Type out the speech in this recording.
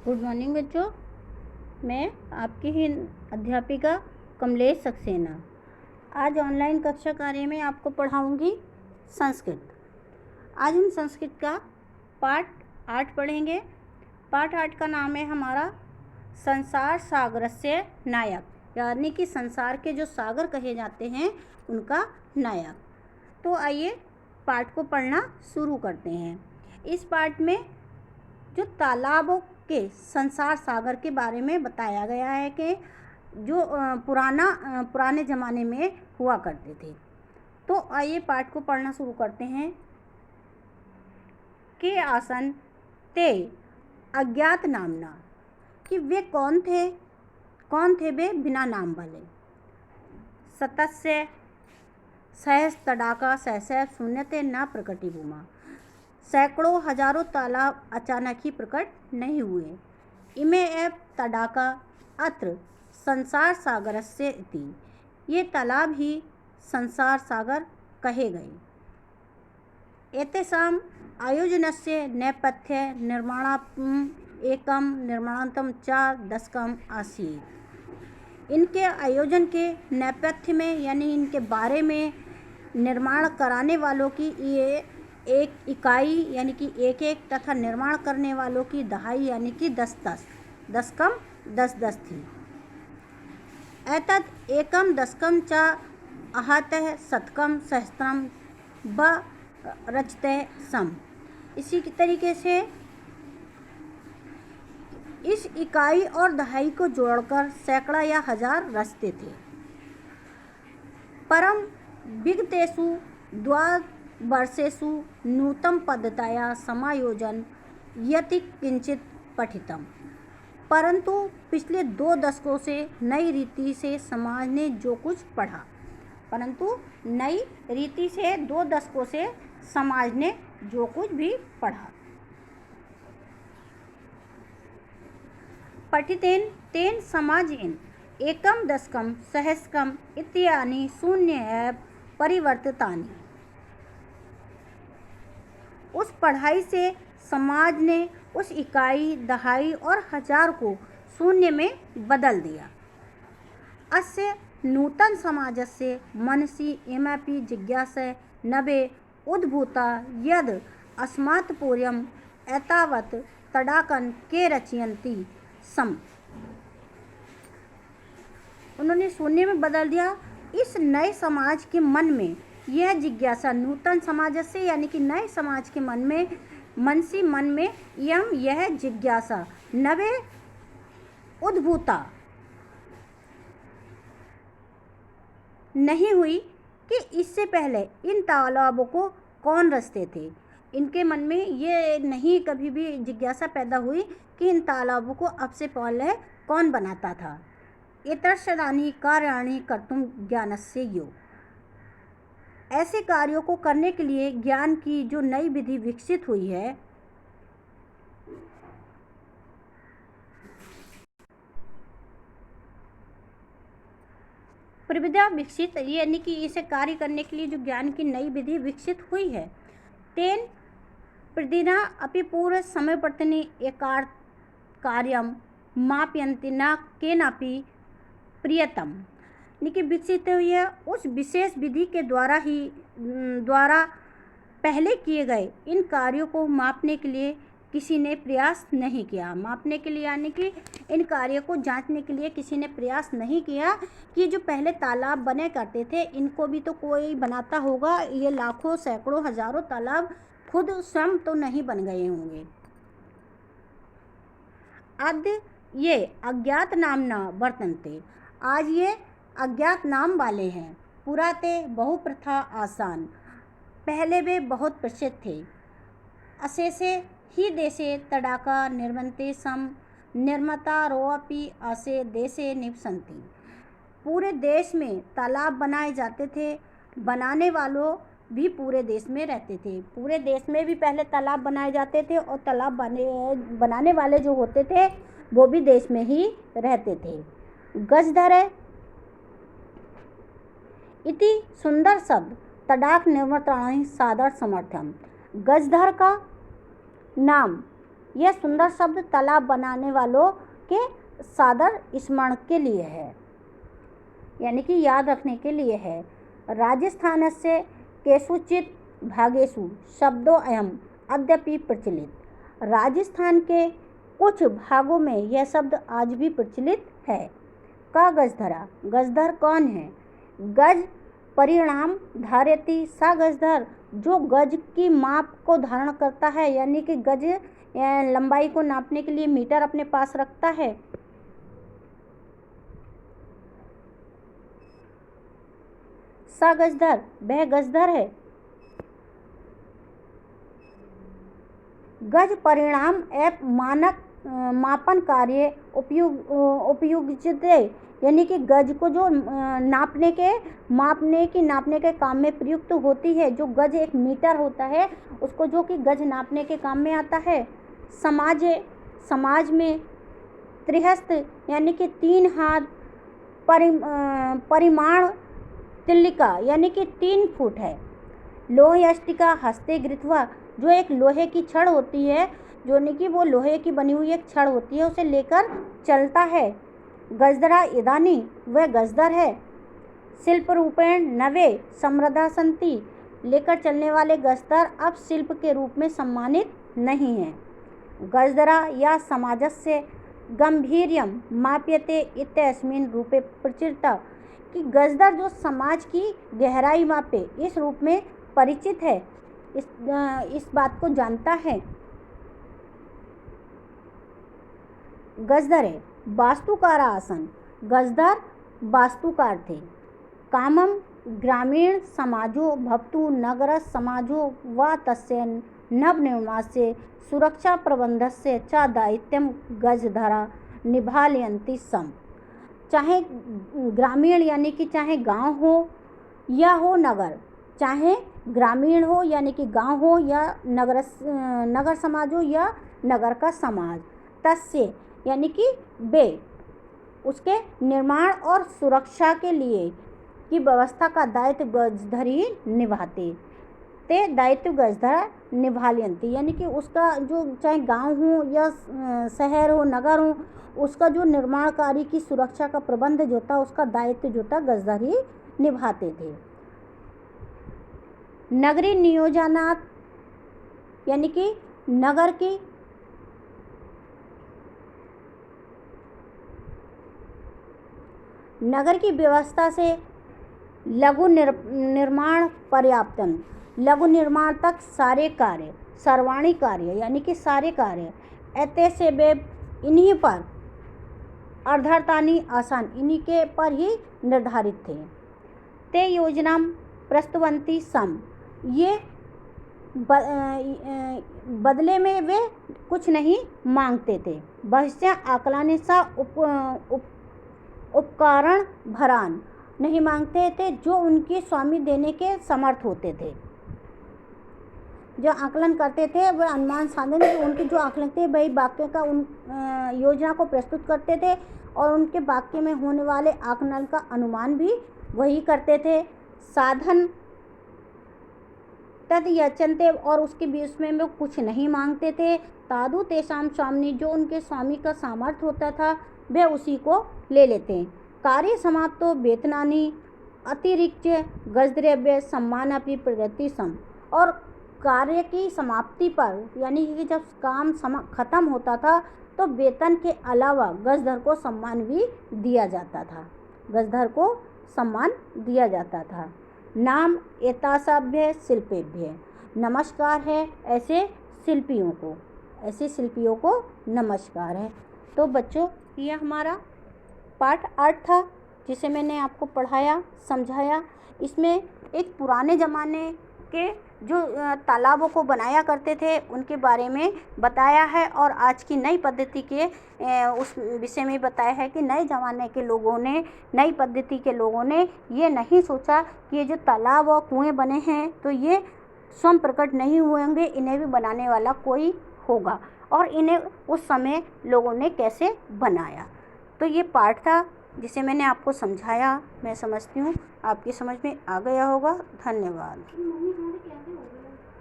Good morning बच्चों। मैं आपकी ही अध्यापिका कमलेश सक्सेना आज ऑनलाइन कक्षा कार्य में आपको पढ़ाऊंगी संस्कृत। आज हम संस्कृत का पाठ 8 पढ़ेंगे। पाठ 8 का नाम है हमारा संसार सागरस्य नायक, यानी कि संसार के जो सागर कहे जाते हैं उनका नायक। तो आइए पाठ को पढ़ना शुरू करते हैं। इस पाठ में जो तालाबों के संसार सागर के बारे में बताया गया है कि जो पुराने ज़माने में हुआ करते थे। तो आइए पाठ को पढ़ना शुरू करते हैं। के आसन ते अज्ञात नामना, कि वे कौन थे वे बिना नाम वाले। सतस्य सहस तड़ाका सहसैव शून्यते न प्रकटी भूमा, सैकड़ों हजारों तालाब अचानक ही प्रकट नहीं हुए। इमे एव तड़ाका अत्र संसार सागरस्य इति, ये तालाब ही संसार सागर कहे गए। एतेषाम् आयोजनस्य नेपथ्ये निर्माणात्मकम् एकम निर्माणान्तम च दशकम् आसीत्। इनके आयोजन के नेपथ्य में यानी इनके बारे में निर्माण कराने वालों की ये एक इकाई यानी कि एक तथा निर्माण करने वालों की दहाई यानी कि 10 थी। एतद् एकम दशकम च आहतः शतकम सहस्त्रम व रचते सम। इसी के तरीके से इस इकाई और दहाई को जोड़कर सैकड़ा या हजार रचते थे। परम विगतेषु द्वावर्षेषु नूतन पद्धतया समायोजन यति किंचित पठितम, परंतु पिछले 2 दशकों से नई रीति से समाज ने जो कुछ पढ़ा। परंतु नई रीति से 2 दशकों से समाज ने जो कुछ भी पढ़ा। पठितेन तेन समाजेन एकम दशकम सहस्रकम इत्यादि शून्य एव परिवर्तितानि। उस पढ़ाई से समाज ने उस इकाई दहाई और हजार को शून्य में बदल दिया। अस्य नूतन समाजस्य मनसि इमपि जिज्ञासा नभे उद्भूता यद् अस्मात् पूर्वम् एतावत् तडाकन के रचयन्ति सम। उन्होंने शून्य में बदल दिया। इस नए समाज के मन में यह जिज्ञासा, नूतन समाज से यानी कि नए समाज के मन में यह जिज्ञासा नवे उद्भूता नहीं हुई कि इससे पहले इन तालाबों को कौन रचते थे। इनके मन में ये नहीं कभी भी जिज्ञासा पैदा हुई कि इन तालाबों को अब से पहले कौन बनाता था। एतर्षदानि कार्याणि कर्तुम ज्ञानस्य यो, ऐसे कार्यों को करने के लिए ज्ञान की जो नई विधि विकसित हुई है, प्रविधा विकसित यानी कि इसे कार्य करने के लिए जो ज्ञान की नई विधि विकसित हुई है, तेन प्रतिदिना अपि पूर्व समय वर्तनी एकार कार्यम मापयन्ति न केनापि प्रियतम, यानी कि विकसित हुई है उस विशेष विधि के द्वारा पहले किए गए इन कार्यों को मापने के लिए किसी ने प्रयास नहीं किया। मापने के लिए यानी कि इन कार्यों को जांचने के लिए किसी ने प्रयास नहीं किया कि जो पहले तालाब बने करते थे इनको भी तो कोई बनाता होगा। ये लाखों सैकड़ों हजारों तालाब खुद स्वयं तो नहीं बन गए होंगे। आद्य ये अज्ञात नामना वर्तन्ते, आज ये अज्ञात नाम वाले हैं। पुराते बहुप्रथा आसान, पहले वे बहुत प्रसिद्ध थे। अशेषे ही देशे तडाका निर्मन्ते सम निर्मतारोऽपि अशे देशे निवसन्ति, पूरे देश में तालाब बनाए जाते थे। बनाने वालों भी पूरे देश में रहते थे। पूरे देश में भी पहले तालाब बनाए जाते थे और तालाब बनाने वाले जो होते थे वो भी देश में ही रहते थे। गजधर इति सुंदर शब्द तडाक निर्मात्राणि सादर समर्थम। गजधर का नाम यह सुंदर शब्द तालाब बनाने वालों के सादर स्मरण के लिए है, यानी कि याद रखने के लिए है। राजस्थानस्य केषुचित् भागेषु शब्दो अयम् अद्यापि प्रचलित। राजस्थान के कुछ भागों में यह शब्द आज भी प्रचलित है। का गजधरा, गजधर कौन है? गज परिणाम धारयति सा गजधर, जो गज की माप को धारण करता है, यानी कि गज लंबाई को नापने के लिए मीटर अपने पास रखता है। सा गजधर, वह गजधर है। गज परिणाम एप मानक मापन कार्य उपयुज्यते, यानी कि गज को जो नापने के काम में प्रयुक्त होती है। जो गज एक मीटर होता है उसको जो कि गज नापने के काम में आता है। समाज में त्रिहस्त, यानी कि 3 हाथ, परिमाण तिल्लिका, यानी कि 3 फुट है। लोहयष्टिका हस्ते गृहीत्वा, जो एक लोहे की छड़ होती है, जो नहीं कि वो लोहे की बनी हुई एक छड़ होती है, उसे लेकर चलता है। गजधरा इदानी, वह गजधर है। शिल्प रूपेण नवे समृद्धा सन्ति, लेकर चलने वाले गजधर अब शिल्प के रूप में सम्मानित नहीं हैं। गजधरा या समाजस्य गंभीर्यम माप्यते इत्यस्मिन् रूपे प्रचलिता, कि गजधर जो समाज की गहराई मापे इस रूप में परिचित है, इस बात को जानता है। गजधर है। वास्तुकार आसन, गजधर वास्तुकार थे। कामम ग्रामीण समाजो भवतु नगर समाजो वा तस्य नवनिर्माणस्य सुरक्षा प्रबंधस्य च दायित्वं गजधरा निभालयन्ति सम। चाहे ग्रामीण यानी कि चाहे गांव हो या हो नगर, चाहे ग्रामीण हो यानी कि गांव हो या नगर समाज हो या नगर का समाज, तस्य यानी कि वे उसके निर्माण और सुरक्षा के लिए की व्यवस्था का दायित्व गजधर ही निभाते। ते दायित्व गजधर निभालयन्ति, यानी कि उसका जो चाहे गांव हो या शहर हो नगर हो, उसका जो निर्माण कार्य की सुरक्षा का प्रबंध जो था, उसका दायित्व जो था गजधर ही निभाते थे। नगरीय नियोजनात्, यानी कि नगर की व्यवस्था से लघु निर्माण पर्याप्तन, लघु निर्माण तक सारे कार्य, सर्वाणी कार्य यानी कि सारे कार्य, ऐते से वे इन्हीं पर अर्धार्थानी आसान, इन्हीं के पर ही निर्धारित थे। ते योजना प्रस्तुवन्ति सम, ये बदले में वे कुछ नहीं मांगते थे। भविष्य आकलन सा उपकरण भरान, नहीं मांगते थे, जो उनके स्वामी देने के समर्थ होते थे। जो आकलन करते थे वह अनुमान साधन, उनके जो आकलन थे वही वाक्य का उन योजना को प्रस्तुत करते थे और उनके वाक्य में होने वाले आकलन का अनुमान भी वही करते थे। साधन तद यचनते, और उसके बीच में वे कुछ नहीं मांगते थे। तादु तेषाम स्वामी, जो उनके स्वामी का सामर्थ्य होता था वे उसी को ले लेते। कार्य समाप्तो वेतनानि अतिरिक्त गजद्रव्य सम्मान अपनी प्रगति सम, और कार्य की समाप्ति पर यानी कि जब काम खत्म होता था तो वेतन के अलावा गजधर को सम्मान भी दिया जाता था, गजधर को सम्मान दिया जाता था। नाम एतासाभ्य शिल्पेभ्य, नमस्कार है ऐसे शिल्पियों को नमस्कार है। तो बच्चों, ये हमारा पाठ 8 था जिसे मैंने आपको पढ़ाया समझाया। इसमें एक पुराने ज़माने के जो तालाबों को बनाया करते थे उनके बारे में बताया है, और आज की नई पद्धति के उस विषय में बताया है कि नए ज़माने के लोगों ने, नई पद्धति के लोगों ने ये नहीं सोचा कि ये जो तालाब और कुएं बने हैं तो ये स्वयं प्रकट नहीं होंगे, इन्हें भी बनाने वाला कोई होगा, और इन्हें उस समय लोगों ने कैसे बनाया। तो ये पाठ था जिसे मैंने आपको समझाया। मैं समझती हूँ आपकी समझ में आ गया होगा। धन्यवाद।